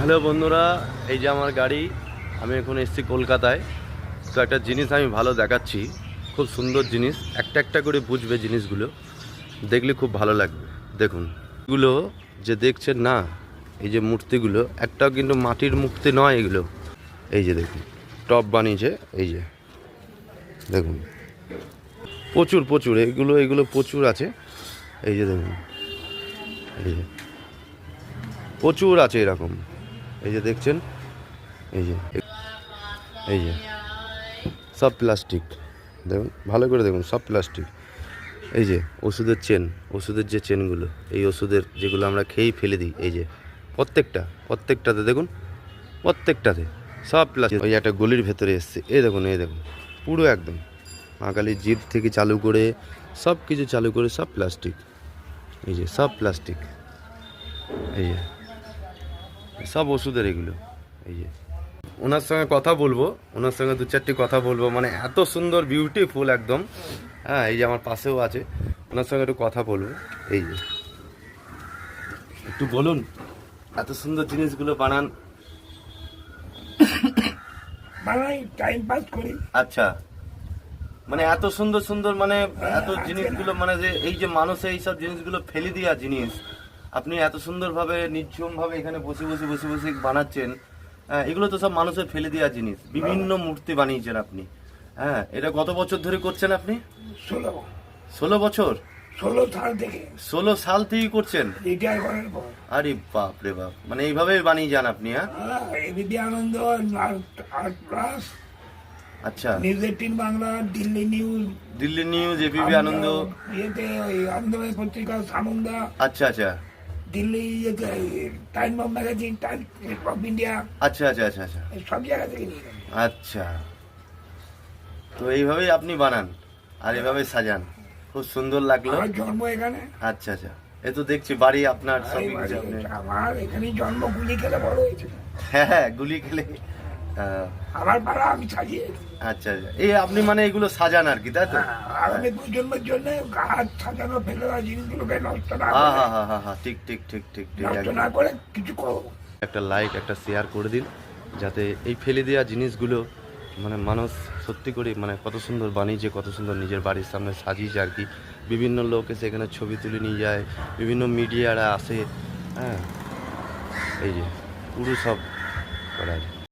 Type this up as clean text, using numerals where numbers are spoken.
Hello বন্ধুরা, এই যে আমার গাড়ি। আমি এখন এসেছি কলকাতায়। তো একটা জিনিস আমি ভালো দেখাচ্ছি, খুব সুন্দর জিনিস। একটা একটা করে বুঝবে জিনিসগুলো, দেখলে খুব ভালো লাগবে। দেখুন এগুলো যে দেখছেন না, এই যে মূর্তিগুলো, একটাও কিন্তু মাটির মূর্তি নয় এগুলো। এই যে দেখুন টপ বানিয়েছে, এই যে দেখুন প্রচুর প্রচুর এগুলো প্রচুর আছে। এই যে দেখুন, এই যে প্রচুর আছে এরকম। এই যে দেখছেন, এই যে সব প্লাস্টিক। দেখুন ভালো করে দেখুন, সব প্লাস্টিক। এই যে ওষুধের যে চেনগুলো, এই ওষুধের যেগুলো আমরা খেয়েই ফেলে দিই, এই যে প্রত্যেকটাতে দেখুন, প্রত্যেকটাতে সব প্লাস্টিক। ওই একটা গলির ভেতরে এসছে, এই দেখুন পুরো একদম মা কালীর জিপ থেকে চালু করে সব কিছু চালু করে সব প্লাস্টিক। এই যে সব প্লাস্টিক, এই যে সব ওষুধের এগুলো। এই যে ওনার সঙ্গে কথা বলবো, ওনার সঙ্গে দু চারটি কথা বলবো, মানে এত সুন্দর বিউটিফুল একদম। হ্যাঁ, এই যে আমার পাশেও আছে, ওনার সঙ্গে একটু কথা বলবো। এই যে একটু বলুন, এত সুন্দর জিনিসগুলো বানান? বানাই, টাইম পাস করি। আচ্ছা, মানে এত সুন্দর সুন্দর, মানে এত জিনিসগুলো, মানে যে এই যে মানুষে এইসব জিনিসগুলো ফেলে দেওয়া জিনিস, আপনি এত সুন্দরভাবে নির্ঝুমভাবে এখানে বসে বসে বসে বসে বানাচ্ছেন। এগুলো তো সব মানুষের ফেলে দেওয়া জিনিস। বিভিন্ন মূর্তি বানিয়েছেন আপনি। হ্যাঁ, এটা কত বছর ধরে করছেন আপনি? 16 বছর? 16 সাল থেকে। 16 সাল থেকেই করছেন? রিটায়ার করার পর। আরে বাপ রে বাপ, মানে এইভাবেই বানিয়ে যান আপনি? হ্যাঁ, এবিপি আনন্দ, আর্ট প্লাস, আচ্ছা, news 18 Bangla, Delhi news, ABP Ananda, ইয়েতে ওই আনন্দময় পত্রিকা, সামন্দা, আচ্ছা আচ্ছা, দিল্লি ইয়েতে time of magazine, time of India, আচ্ছা আচ্ছা আচ্ছা আচ্ছা, সব জায়গা থেকে নিয়ে গেছে। আচ্ছা। তো এইভাবেই আপনি বানান আর এভাবে সাজান, খুব সুন্দর লাগলো। আমার জন্ম এখানে। আচ্ছা আচ্ছা, এ তো দেখছি বাড়ি আপনার সবই কিছু আপনি। আমার এখানে জন্ম, গুলি খেলে বড় হয়েছে। হ্যাঁ, গুলি খেলে। আমার পাড়া আমি সাজিয়ে। আচ্ছা আচ্ছা, এই আপনি মানে এগুলো সাজান আর কি, তাই তো? আগামী প্রজন্মের জন্য গাছ সাজানো, ফেলে দেওয়া জিনিসগুলোকে নষ্ট না হ্যাঁ করে, হ্যাঁ হ্যাঁ হ্যাঁ হ্যাঁ, ঠিক ঠিক ঠিক ঠিক ঠিক, নষ্ট একদম। না করে কিছু করবো। একটা লাইক, একটা শেয়ার করে দিন, যাতে এই ফেলে দেওয়া জিনিসগুলো মানে মানুষ সত্যি করে, মানে কত সুন্দর বানিয়েছে, কত সুন্দর নিজের বাড়ির সামনে সাজিয়েছে আর কি। বিভিন্ন লোক এসে এখানে ছবি তুলে নিয়ে যায়, বিভিন্ন মিডিয়ারা আসে। হ্যাঁ, এই যে পুরো সব করা আছে।